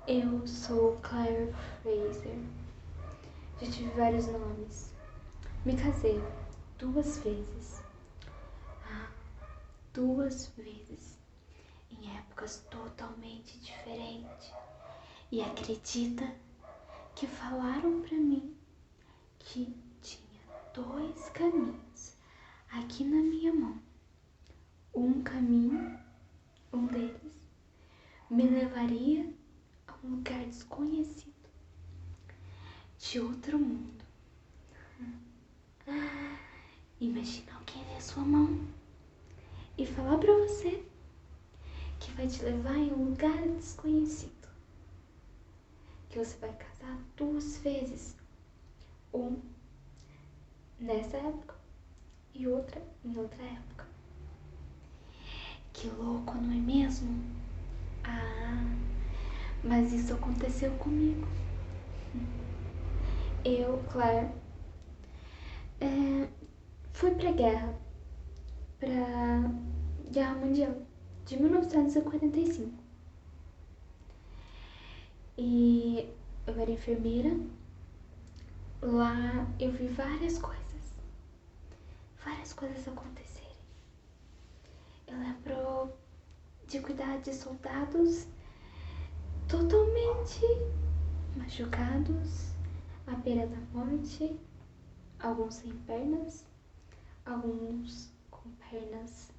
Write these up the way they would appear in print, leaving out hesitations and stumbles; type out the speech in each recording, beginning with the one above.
Eu sou Claire Fraser. Já tive vários nomes. Me casei 2 vezes. Ah, 2 vezes. Em épocas totalmente diferentes. E acredita que falaram pra mim que tinha 2 caminhos aqui na minha mão. Um caminho, um deles, me levaria a um lugar desconhecido, de outro mundo. Imagina alguém ver sua mão e falar pra você que vai te levar em um lugar desconhecido, que você vai casar 2 vezes, um nessa época e outra em outra época. Que louco, não é mesmo? Ah, mas isso aconteceu comigo. Eu, Claire, fui pra Guerra Mundial de 1945. E eu era enfermeira. Lá eu vi várias coisas acontecerem. Eu lembro de cuidar de soldados totalmente machucados, à beira da morte, alguns sem pernas, alguns com pernas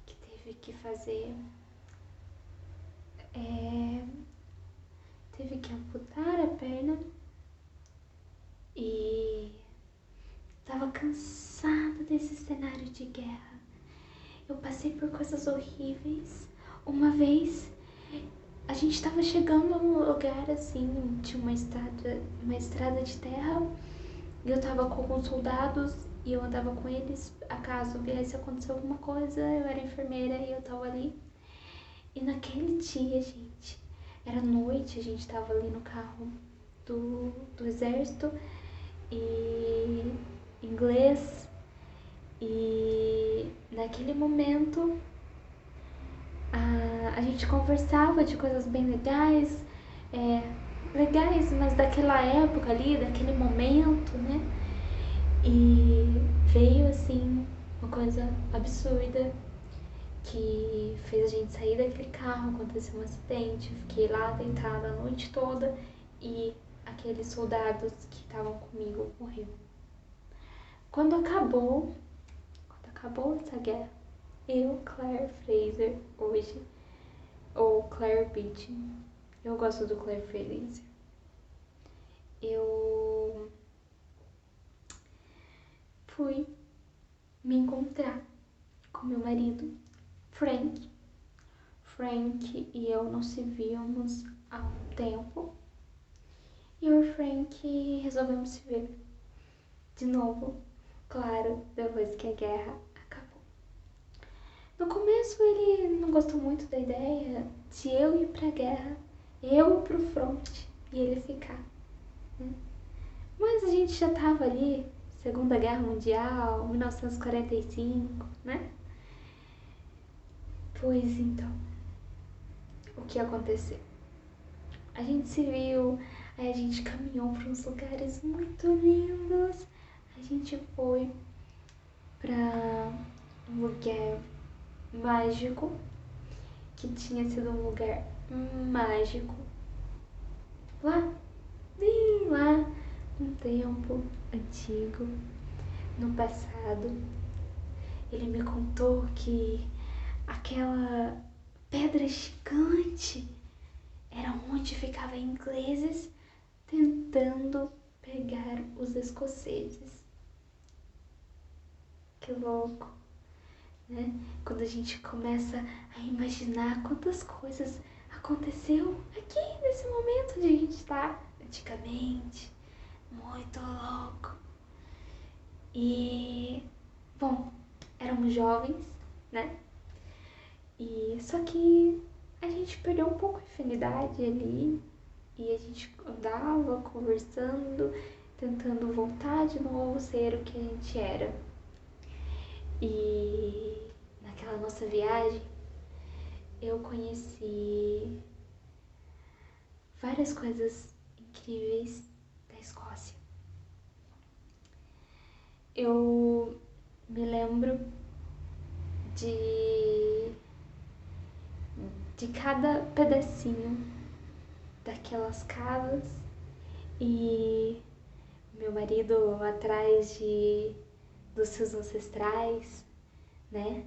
que teve que fazer. Teve que amputar a perna e tava cansada desse cenário de guerra. Eu passei por coisas horríveis. Uma vez a gente tava chegando num lugar assim, tinha uma estrada de terra, e eu tava com alguns soldados e eu andava com eles acaso viesse acontecer alguma coisa. Eu era enfermeira e eu tava ali. E naquele dia, gente, era noite, a gente tava ali no carro do exército e inglês. E naquele momento a gente conversava de coisas bem legais, mas daquela época ali, daquele momento, né? E veio assim uma coisa absurda que fez a gente sair daquele carro. Aconteceu um acidente, eu fiquei lá deitada a noite toda e aqueles soldados que estavam comigo morreram. Quando acabou essa guerra, eu, Claire Fraser, hoje, ou Claire Beatty, eu gosto do Claire Fraser, eu fui me encontrar com meu marido, Frank. Frank e eu não se víamos há um tempo. E eu e Frank resolvemos se ver de novo, claro, depois que a guerra acabou. No começo ele não gostou muito da ideia de eu ir pra guerra, eu ir pro front e ele ficar, né? Mas a gente já tava ali, Segunda Guerra Mundial, 1945, né? Pois então, o que aconteceu? A gente se viu, aí a gente caminhou para uns lugares muito lindos. A gente foi pra um lugar mágico, que tinha sido um lugar mágico. Bem lá, um tempo antigo, no passado. Ele me contou que aquela pedra gigante era onde ficavam ingleses tentando pegar os escoceses. Que louco, né? Quando a gente começa a imaginar quantas coisas aconteceu aqui nesse momento onde a gente está antigamente. Muito louco. E, bom, éramos jovens, né? E só que a gente perdeu um pouco a afinidade ali e a gente andava conversando, tentando voltar de novo a ser o que a gente era. E naquela nossa viagem eu conheci várias coisas incríveis da Escócia. Eu me lembro de cada pedacinho daquelas casas e meu marido atrás dos seus ancestrais, né?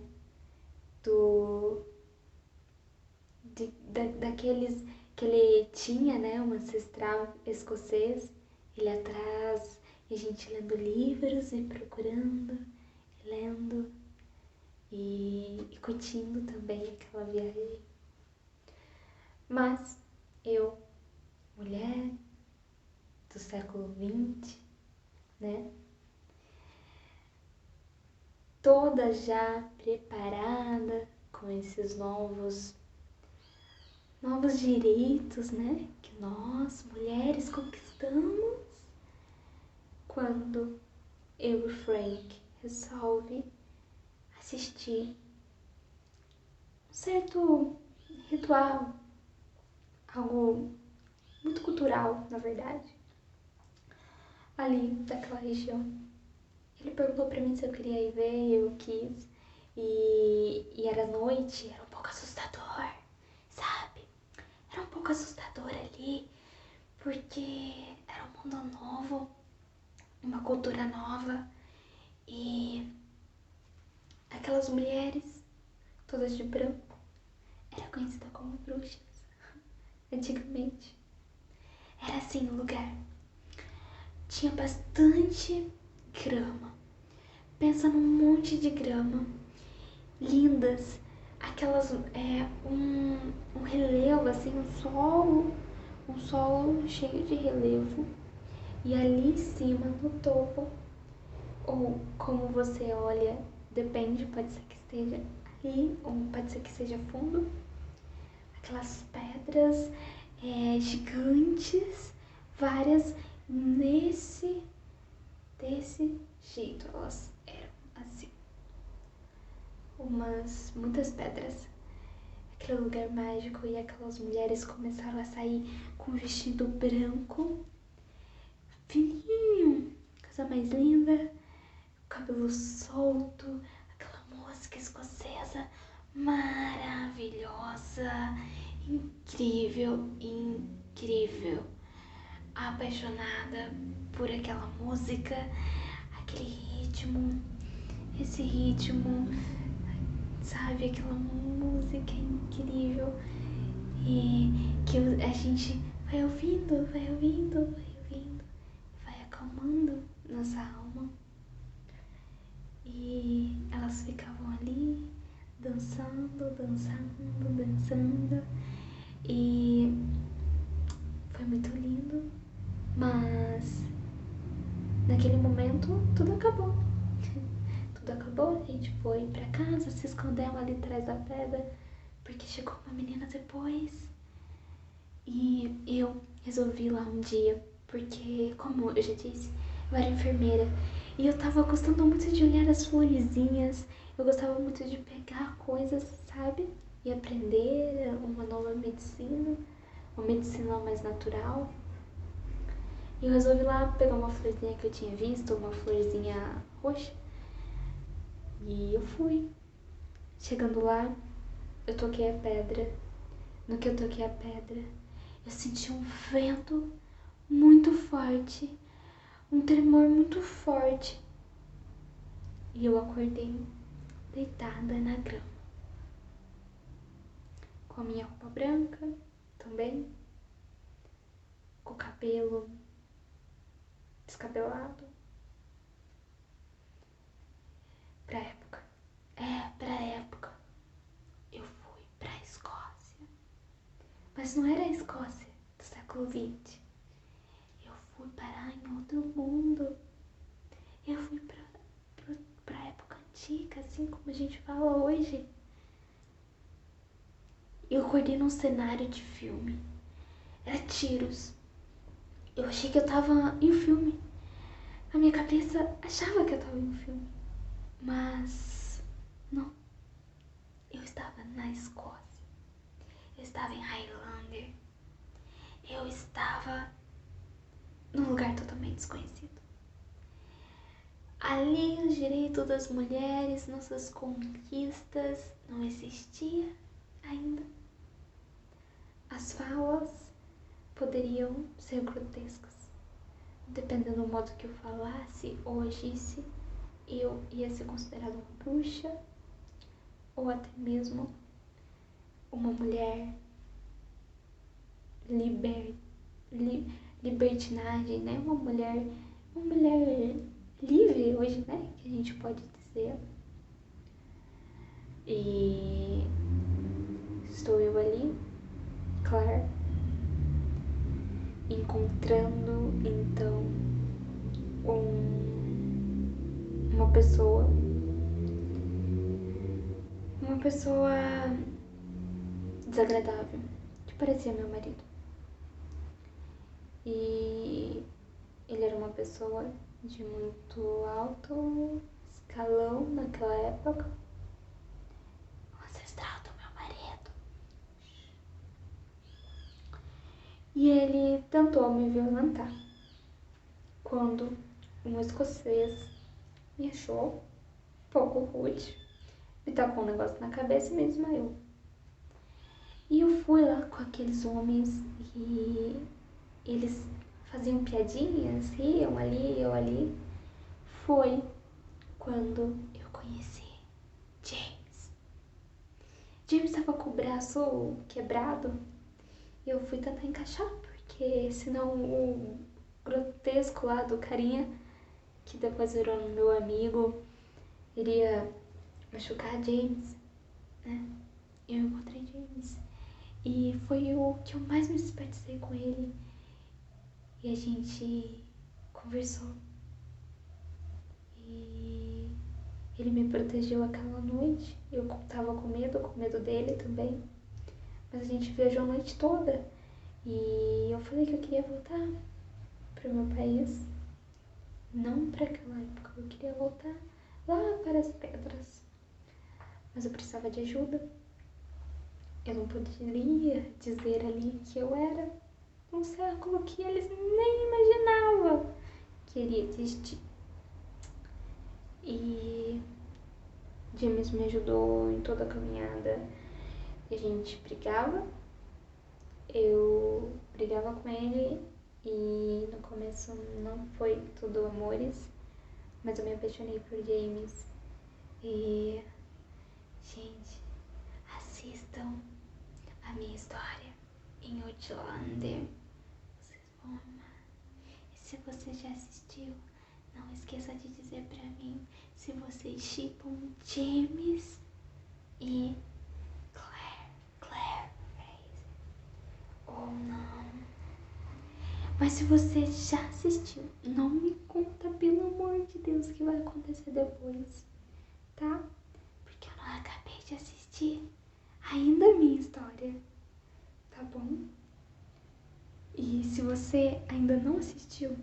Daqueles que ele tinha, né? Um ancestral escocês, ele atrás, e a gente lendo livros e procurando, lendo e curtindo também aquela viagem. Mas eu, mulher do século XX, né? Toda já preparada com esses novos direitos, né? Que nós, mulheres, conquistamos. Quando eu e o Frank resolve assistir um certo ritual, algo muito cultural, na verdade, ali daquela região. Ele perguntou pra mim se eu queria ir ver, eu quis. E era noite, era um pouco assustador, sabe? Era um pouco assustador ali, porque era um mundo novo, uma cultura nova. E aquelas mulheres, todas de branco, era conhecida como bruxas, antigamente. Era assim o lugar. Tinha bastante grama. Pensa num monte de grama. Lindas. Aquelas, um relevo, assim, um solo cheio de relevo. E ali em cima, no topo, ou como você olha, depende, pode ser que esteja ali, ou pode ser que seja fundo. Aquelas pedras gigantes, várias desse jeito, elas eram assim. Muitas pedras. Aquele lugar mágico e aquelas mulheres começaram a sair com um vestido branco, fininho, coisa mais linda, cabelo solto, aquela música escocesa maravilhosa, incrível, incrível. Apaixonada por aquela música, aquele ritmo, esse ritmo, sabe, aquela música incrível e que a gente vai ouvindo, vai acalmando nossa alma. E elas ficavam ali dançando e foi muito lindo, mas naquele momento tudo acabou. Tudo acabou, a gente foi pra casa, se escondeu ali atrás da pedra, porque chegou uma menina depois. E eu resolvi ir lá um dia, porque, como eu já disse, eu era enfermeira. E eu tava gostando muito de olhar as florezinhas, eu gostava muito de pegar coisas, sabe? E aprender uma nova medicina, uma medicina mais natural. E eu resolvi lá pegar uma florzinha que eu tinha visto, uma florzinha roxa. E eu fui. Chegando lá, eu toquei a pedra. No que eu toquei a pedra, eu senti um vento muito forte, um tremor muito forte. E eu acordei deitada na grama, com a minha roupa branca também, com o cabelo descabelado. Pra época, eu fui pra Escócia. Mas não era a Escócia do século XX. Eu fui parar em outro mundo. Eu fui pra época antiga, assim como a gente fala hoje. Eu acordei num cenário de filme. Era tiros. Eu achei que eu tava em um filme. A minha cabeça achava que eu tava em um filme. Mas não. Eu estava na Escócia. Eu estava em Highlander. eu estava num lugar totalmente desconhecido. Ali os direitos das mulheres, nossas conquistas não existia ainda. As falas poderiam ser grotescas. Dependendo do modo que eu falasse ou agisse, eu ia ser considerada uma bruxa ou até mesmo uma mulher libertinagem, né? Uma mulher livre hoje, né? Que a gente pode dizer. E estou eu ali, Claire, encontrando então uma pessoa desagradável, que parecia meu marido. E ele era uma pessoa de muito alto escalão naquela época. O ancestral do meu marido. E ele tentou me violentar. Quando um escocês me achou pouco rude, me tacou um negócio na cabeça e me desmaiou. E eu fui lá com aqueles homens e eles faziam piadinhas, riam ali, eu ali. Foi quando eu conheci James. James estava com o braço quebrado e eu fui tentar encaixar, porque senão o grotesco lá do carinha, que depois virou meu amigo, iria machucar James, né? Eu encontrei James e foi o que eu mais me simpatizei com ele. E a gente conversou. E ele me protegeu aquela noite. Eu tava com medo dele também. Mas a gente viajou a noite toda. E eu falei que eu queria voltar pro meu país. Não para aquela época, eu queria voltar lá para as pedras. Mas eu precisava de ajuda. Eu não poderia dizer ali que eu era um século que eles nem imaginavam que iria existir. E James me ajudou em toda a caminhada. A gente brigava, eu brigava com ele e no começo não foi tudo amores, mas eu me apaixonei por James. E, gente, assistam a minha história em Outlander. Vocês vão amar. E se você já assistiu, não esqueça de dizer pra mim se vocês shippam James e Claire Fraser ou não. Mas se você já assistiu, não me conta, pelo amor de Deus, o que vai acontecer depois, tá? Porque eu não acabei de assistir ainda a minha história, tá bom? E se você ainda não assistiu,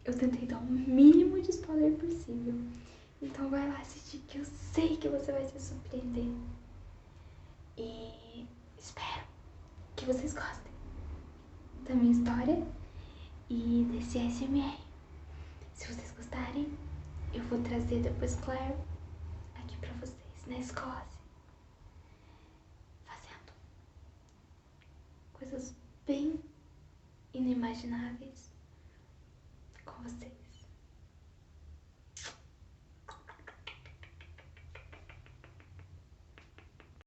eu tentei dar o mínimo de spoiler possível. Então vai lá assistir, que eu sei que você vai se surpreender. E espero que vocês gostem da minha história e desse ASMR. Se vocês gostarem, eu vou trazer depois Claire aqui pra vocês na Escócia, fazendo coisas bem inimagináveis com vocês.